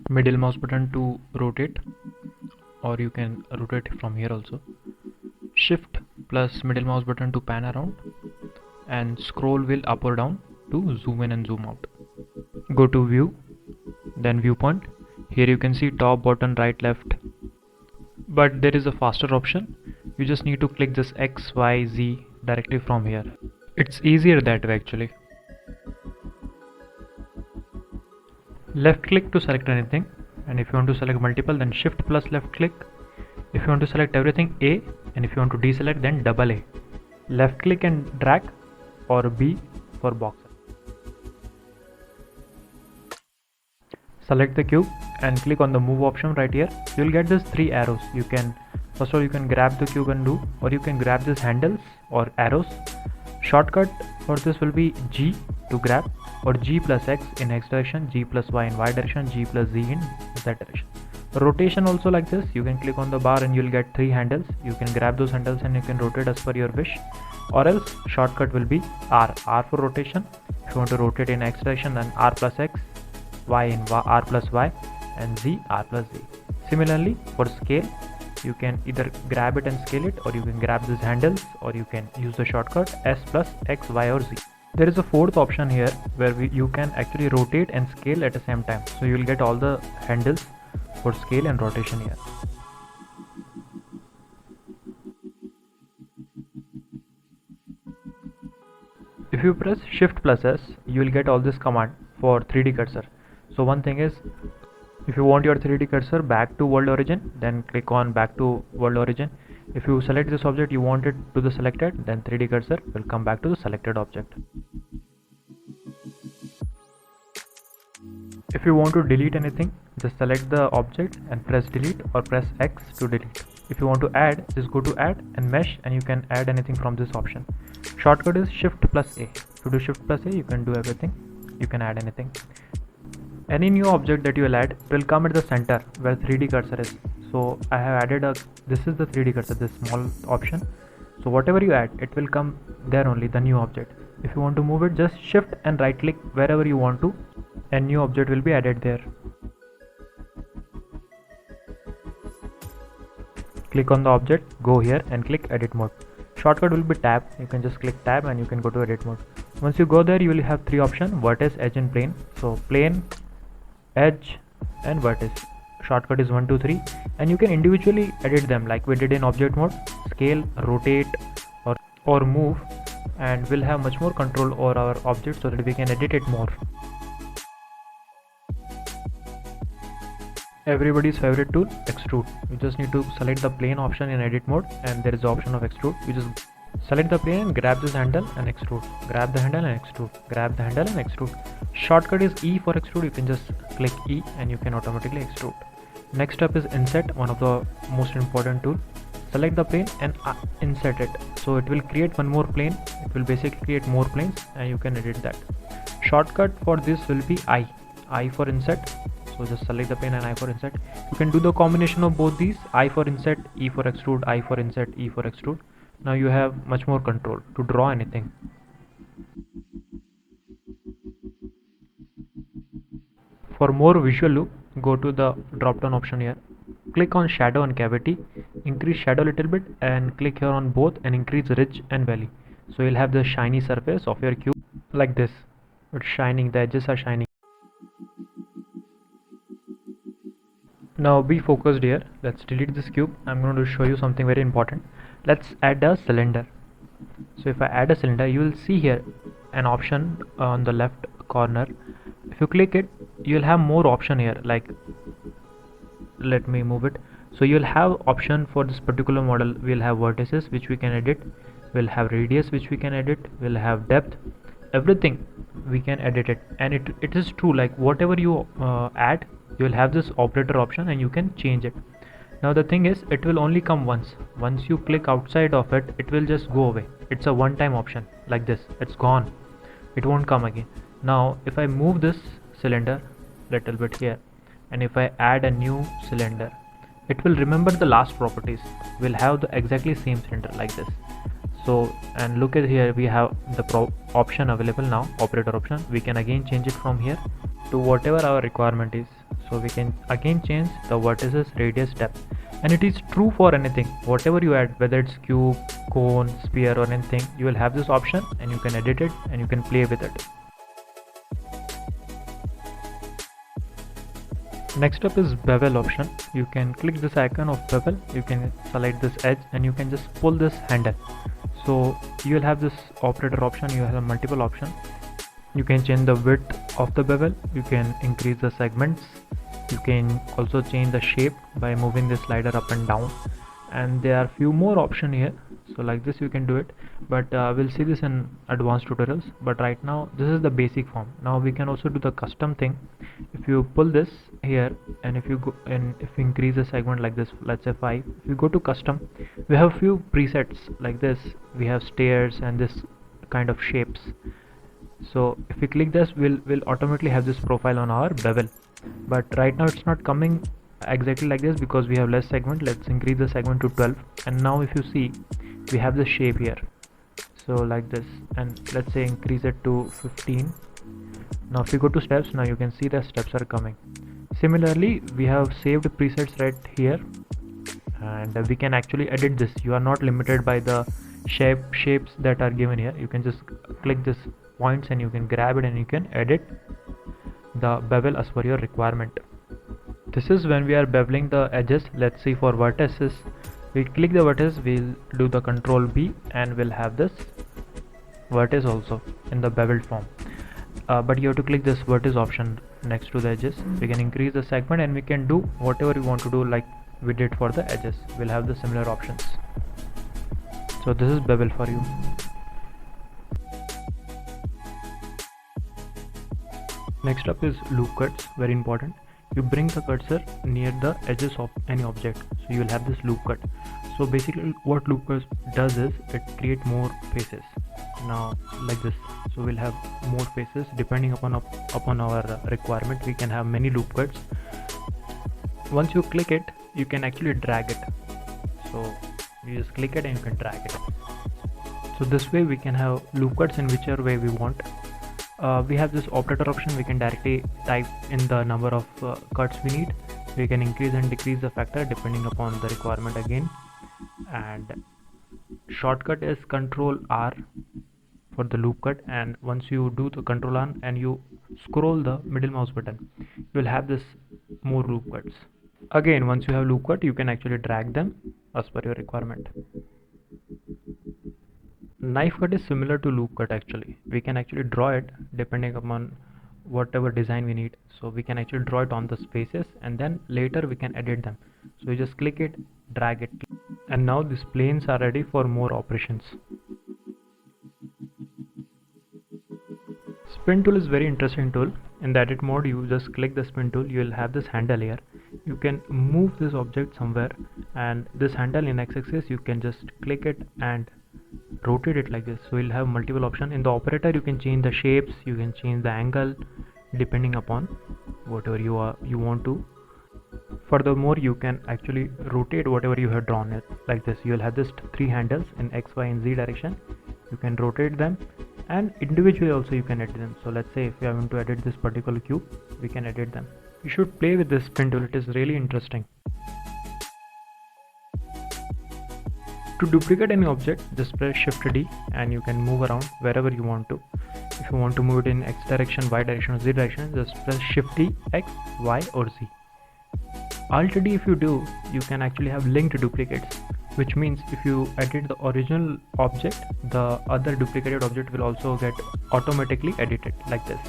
Middle mouse button to rotate, or you can rotate from here also. Shift plus middle mouse button to pan around, and scroll wheel up or down to zoom in and zoom out. Go to view, then viewpoint. Here you can see top, bottom, right, left, but there is a faster option. You just need to click this X, Y, Z directly from here. It's easier that way actually. Left click to select anything, and if you want to select multiple, then shift plus left click. If you want to select everything, A, and if you want to deselect, then double A. Left click and drag, or B for box. Select the cube and click on the move option right here. You'll get these three arrows. You can, first of all, you can grab the cube and do, or you can grab these handles or arrows. Shortcut for this will be G to grab, or G plus X in X direction, G plus Y in Y direction, G plus Z in Z direction. Rotation also like this. You can click on the bar and you'll get three handles. You can grab those handles and you can rotate as per your wish, or else shortcut will be R for rotation. If you want to rotate in X direction, then R plus X, Y in R plus Y, and Z R plus Z. Similarly for scale, you can either grab it and scale it, or you can grab these handles, or you can use the shortcut S plus X, Y, or Z. There is a fourth option here where you can actually rotate and scale at the same time. So you will get all the handles for scale and rotation here. If you press Shift plus S, you will get all this command for 3D cursor. So one thing is, if you want your 3D cursor back to world origin, then click on back to world origin. If you select this object, you want it to the selected, then 3D cursor will come back to the selected object. If you want to delete anything, just select the object and press delete, or press X to delete. If you want to add, just go to add and mesh, and you can add anything from this option. Shortcut is Shift plus A. To do Shift plus A, you can do everything. You can add anything. Any new object that you will add will come at the center where 3D cursor is. So I have added this is the 3D cursor, this small option. So whatever you add, it will come there only, the new object. If you want to move it, just shift and right click wherever you want to, and new object will be added there. Click on the object, go here and click edit mode. Shortcut will be tab. You can just click tab and you can go to edit mode. Once you go there, you will have three options: vertex, edge, and plane. So plane, edge, and vertex. Shortcut is 1, 2, 3, and you can individually edit them like we did in object mode. Scale, rotate, or move, and we'll have much more control over our object so that we can edit it more. Everybody's favorite tool, Extrude. You just need to select the plane option in edit mode, and there is the option of Extrude. You just select the plane and grab this handle and extrude. Grab the handle and extrude. Grab the handle and extrude. Shortcut is E for extrude. You can just click E and you can automatically extrude. Next up is inset, one of the most important tool. Select the plane and inset it. So it will create one more plane. It will basically create more planes and you can edit that. Shortcut for this will be I for inset. So just select the plane and I for inset. You can do the combination of both these, I for inset, E for extrude, I for inset, E for extrude. Now you have much more control to draw anything. For more visual look, go to the drop down option here. Click on shadow and cavity, increase shadow a little bit, and click here on both and increase ridge and valley. So you'll have the shiny surface of your cube like this. It's shining, the edges are shining. Now be focused here. Let's delete this cube. I'm going to show you something very important. Let's add a cylinder. So if I add a cylinder, you will see here an option on the left corner. If you click it, you'll have more option here, like let me move it. So you'll have option for this particular model. We'll have vertices which we can edit, we'll have radius which we can edit, we'll have depth, everything we can edit it. And it is true, like whatever you add, you'll have this operator option and you can change it. Now the thing is, it will only come once. Once you click outside of it, it will just go away. It's a one-time option like this. It's gone. It won't come again. Now if I move this cylinder little bit here, and if I add a new cylinder, it will remember the last properties. We'll have the exactly same cylinder like this. So, and look at here, we have the option available now, operator option. We can again change it from here to whatever our requirement is. So we can again change the vertices, radius, depth, and it is true for anything. Whatever you add, whether it's cube, cone, sphere, or anything, you will have this option and you can edit it and you can play with it. Next up is bevel option. You can click this icon of bevel, you can select this edge and you can just pull this handle. So you will have this operator option, you have multiple options. You can change the width of the bevel, you can increase the segments, you can also change the shape by moving the slider up and down, and there are few more options here. So like this you can do it, but we'll see this in advanced tutorials. But right now this is the basic form. Now we can also do the custom thing. If you pull this here and if you go and if you increase the segment like this, let's say 5, if you go to custom, we have few presets like this. We have stairs and this kind of shapes. So if we click this, we'll automatically have this profile on our bevel, but right now it's not coming exactly like this because we have less segment. Let's increase the segment to 12, and now if you see, we have the shape here, so like this, and let's say increase it to 15. Now if you go to steps, now you can see the steps are coming. Similarly, we have saved presets right here, and we can actually edit this. You are not limited by the shapes that are given here. You can just click this points and you can grab it and you can edit the bevel as per your requirement. This is when we are beveling the edges. Let's see, for vertices, we click the vertex, we'll do the control B and we'll have this vertex also in the beveled form. But you have to click this vertex option next to the edges. We can increase the segment and we can do whatever we want to do, like we did for the edges. We'll have the similar options. So this is bevel for you. Next up is loop cuts, very important. You bring the cursor near the edges of any object, so you will have this loop cut. So basically what loop cut does is it creates more faces. Now like this, so we'll have more faces depending upon our requirement. We can have many loop cuts. Once you click it, you can actually drag it. So you just click it and you can drag it. So this way we can have loop cuts in whichever way we want. We have this operator option. We can directly type in the number of cuts we need. We can increase and decrease the factor depending upon the requirement again. And shortcut is Control R for the loop cut, and once you do the Control R and you scroll the middle mouse button, you will have this more loop cuts. Again, once you have loop cut, you can actually drag them as per your requirement. Knife cut is similar to loop cut actually. We can actually draw it depending upon whatever design we need. So we can actually draw it on the spaces and then later we can edit them. So you just click it, drag it, and now these planes are ready for more operations. Spin tool is very interesting tool. In the edit mode, you just click the spin tool, you will have this handle here. You can move this object somewhere, and this handle in x-axis you can just click it and rotate it like this. So you'll have multiple options. In the operator you can change the shapes, you can change the angle depending upon whatever you want to. Furthermore, you can actually rotate whatever you have drawn it like this. You will have this 3 handles in x, y and z direction. You can rotate them, and individually also you can edit them. So let's say if you want to edit this particular cube, we can edit them. You should play with this spin tool, it is really interesting. To duplicate any object, just press Shift D and you can move around wherever you want to. If you want to move it in X direction, Y direction or Z direction, just press Shift D, X, Y or Z. Alt D if you do, you can actually have linked duplicates, which means if you edit the original object, the other duplicated object will also get automatically edited like this.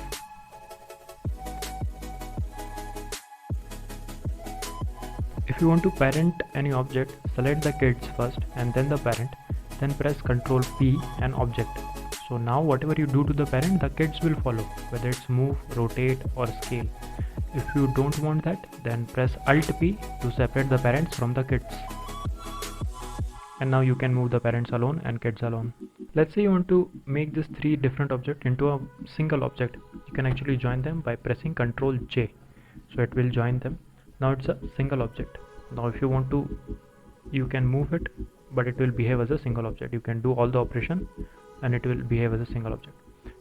If you want to parent any object, select the kids first and then the parent, then press Ctrl P and object. So now whatever you do to the parent, the kids will follow, whether it's move, rotate or scale. If you don't want that, then press Alt P to separate the parents from the kids. And now you can move the parents alone and kids alone. Let's say you want to make these 3 different objects into a single object. You can actually join them by pressing Ctrl J. So it will join them. Now it's a single object. Now if you want to, you can move it but it will behave as a single object. You can do all the operation and it will behave as a single object.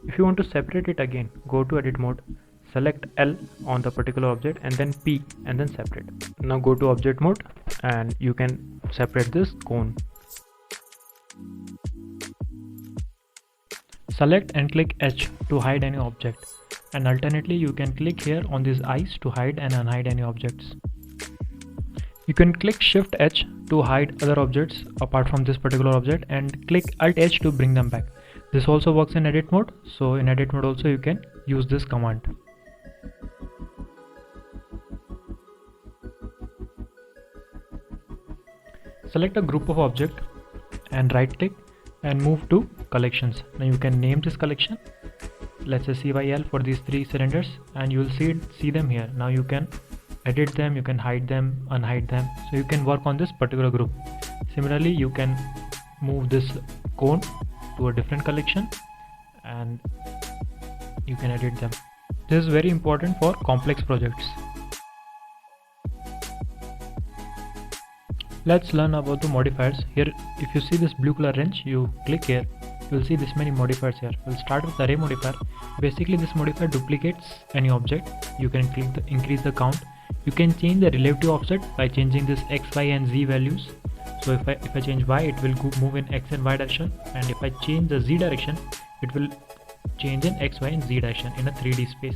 If you want to separate it again, go to edit mode, select L on the particular object and then P and then separate. Now go to object mode and you can separate this cone. Select and click H to hide any object, and alternately you can click here on these eyes to hide and unhide any objects. You can click Shift H to hide other objects apart from this particular object and click Alt H to bring them back. This also works in edit mode, so in edit mode also you can use this command. Select a group of objects and right click and move to collections. Now you can name this collection, let's say CYL for these 3 cylinders, and you will see them here. Now you can edit them, you can hide them, unhide them, so you can work on this particular group. Similarly, you can move this cone to a different collection and you can edit them. This is very important for complex projects. Let's learn about the modifiers. Here, if you see this blue color wrench, you click here, you will see this many modifiers here. We'll start with array modifier. Basically, this modifier duplicates any object. You can click the increase the count. You can change the relative offset by changing this x, y and z values. So if I change y, it will move in x and y direction, and if I change the z direction, it will change in x, y and z direction in a 3D space.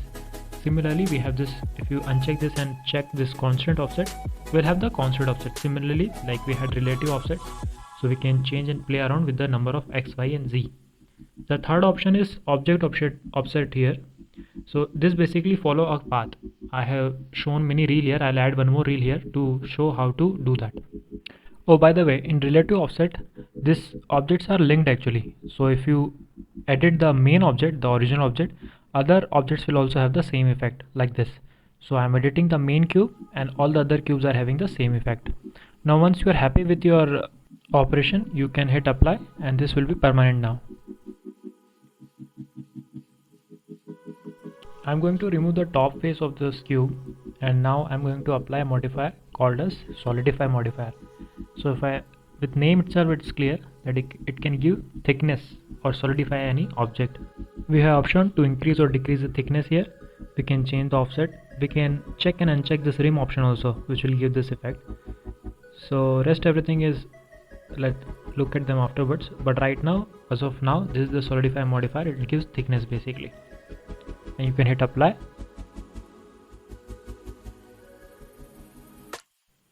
Similarly, we have this, if you uncheck this and check this constant offset, we'll have the constant offset. Similarly, like we had relative offsets, so we can change and play around with the number of x, y and z. The third option is object offset here. So this basically follow a path. I have shown many reel here. I'll add one more reel here to show how to do that. Oh, by the way, in relative offset, these objects are linked actually. So if you edit the main object, the original object, other objects will also have the same effect like this. So I'm editing the main cube and all the other cubes are having the same effect. Now once you are happy with your operation, you can hit apply and this will be permanent now. I'm going to remove the top face of this cube and now I'm going to apply a modifier called as solidify modifier. So if with name itself it's clear that it can give thickness or solidify any object. We have option to increase or decrease the thickness here. We can change the offset. We can check and uncheck this rim option also, which will give this effect. So rest everything is, let's look at them afterwards, but right now, as of now, this is the solidify modifier. It gives thickness basically, and you can hit apply.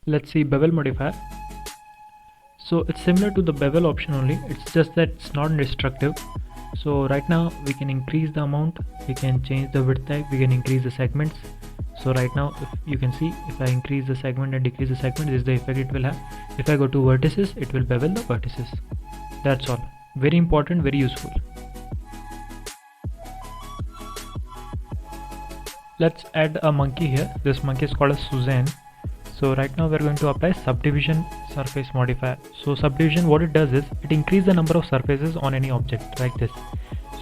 Let's see bevel modifier. So it's similar to the bevel option only, it's just that it's not destructive. So right now we can increase the amount, we can change the width type, we can increase the segments. So right now if you can see, if I increase the segment and decrease the segment, this is the effect it will have. If I go to vertices, it will bevel the vertices. That's all. Very important, very useful. Let's add a monkey here. This monkey is called as Suzanne. So right now we're going to apply subdivision surface modifier. So subdivision, what it does is it increases the number of surfaces on any object like this.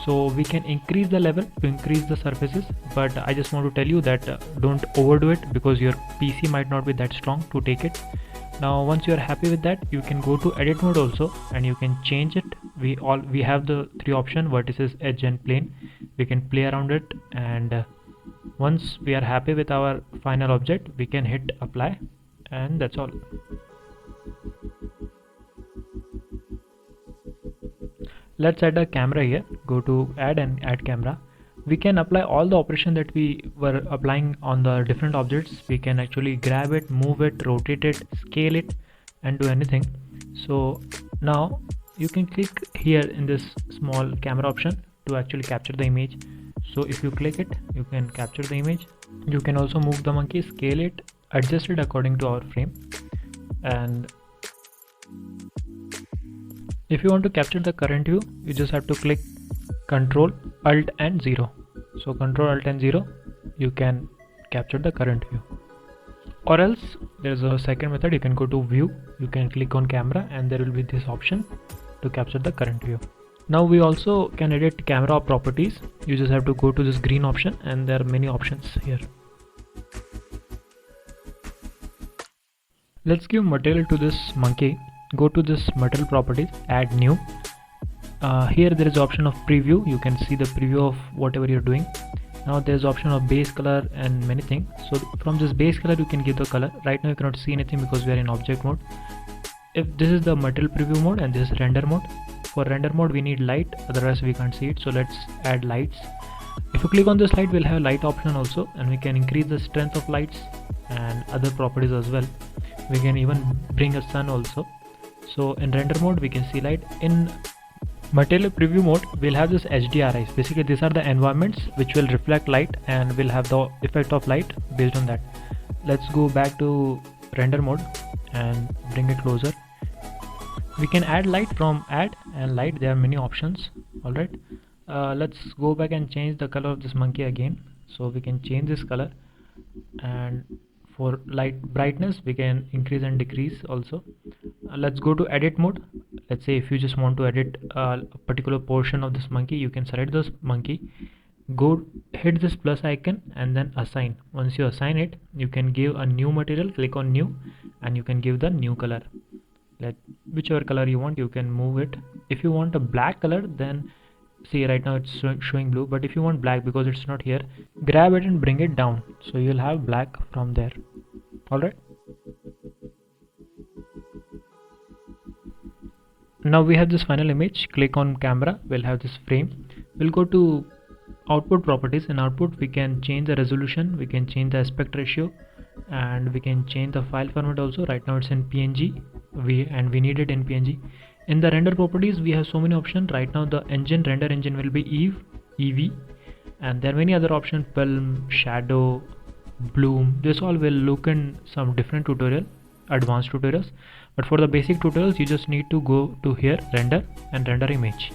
So we can increase the level to increase the surfaces, but I just want to tell you that don't overdo it because your PC might not be that strong to take it. Now once you are happy with that, you can go to edit mode also and you can change it. We have the 3 options: vertices, edge and plane. We can play around it, and once we are happy with our final object, we can hit apply, and that's all. Let's add a camera here. Go to add and add camera. We can apply all the operation that we were applying on the different objects. We can actually grab it, move it, rotate it, scale it, and do anything. So now you can click here in this small camera option to actually capture the image. So if you click it, you can capture the image. You can also move the monkey, scale it, adjust it according to our frame. And if you want to capture the current view, you just have to click Ctrl, Alt and 0. So Ctrl, Alt and 0, you can capture the current view. Or else there's a second method. You can go to view, you can click on camera, and there will be this option to capture the current view. Now we also can edit camera properties. You just have to go to this green option, and there are many options here. Let's give material to this monkey. go to this material properties, add new. Here there is option of preview. You can see the preview of whatever you're doing. Now there's option of base color and many things. So from this base color you can give the color. Right now you cannot see anything because we are in object mode. If this is the material preview mode and this is render mode. For render mode we need light, otherwise we can't see it. So let's add lights. If you click on this light, we'll have light option also, and we can increase the strength of lights and other properties as well. We can even bring a sun also. So in render mode we can see light. In material preview mode we'll have this HDRIs. Basically these are the environments which will reflect light and will have the effect of light based on that. Let's go back to render mode and bring it closer. We can add light from add and light. There are many options. Alright, let's go back and change the color of this monkey again. So we can change this color, and for light brightness we can increase and decrease also. Let's go to edit mode. Let's say if you just want to edit a particular portion of this monkey, you can select this monkey, go hit this plus icon and then assign. Once you assign it, you can give a new material, click on new, and you can give the new color. Like whichever color you want, you can move it. If you want a black color, then see right now it's showing blue, but if you want black, because it's not here, grab it and bring it down, so you'll have black from there. Alright, now we have this final image. Click on camera, we'll have this frame. We'll go to output properties. In output we can change the resolution, we can change the aspect ratio, and we can change the file format also. Right now it's in PNG, we need it in PNG. In the render properties we have so many options. Right now the render engine will be EV, and there are many other options, film, shadow, bloom. This all will look in some different advanced tutorials, but for the basic tutorials you just need to go to here, render, and render image.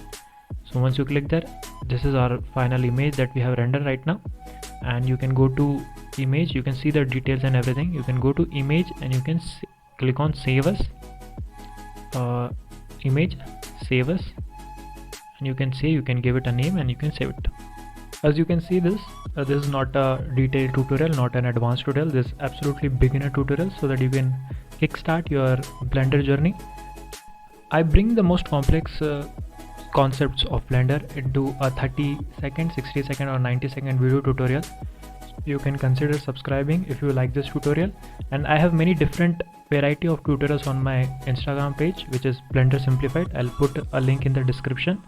So once you click there, this is our final image that we have rendered right now. And you can go to image, you can see the details and everything. You can go to image and you can click on save as image, save as, and you can say, you can give it a name and you can save it. As you can see, this is not a detailed tutorial, not an advanced tutorial. This is absolutely beginner tutorial, so that you can kickstart your Blender journey. I bring the most complex concepts of Blender into a 30-second, 60-second or 90-second video tutorial. You can consider subscribing if you like this tutorial, and I have many different variety of tutorials on my Instagram page, which is Blender Simplified. I'll put a link in the description.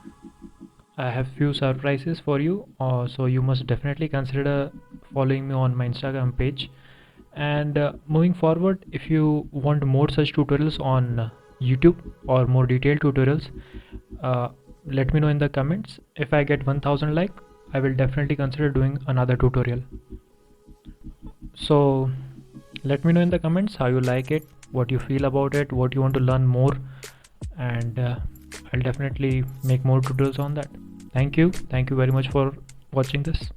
I have few surprises for you, so you must definitely consider following me on my Instagram page. And moving forward, if you want more such tutorials on YouTube or more detailed tutorials, let me know in the comments. If I get 1000 like, I will definitely consider doing another tutorial. So let me know in the comments how you like it, what you feel about it, what you want to learn more, and I'll definitely make more tutorials on that. Thank you very much for watching this.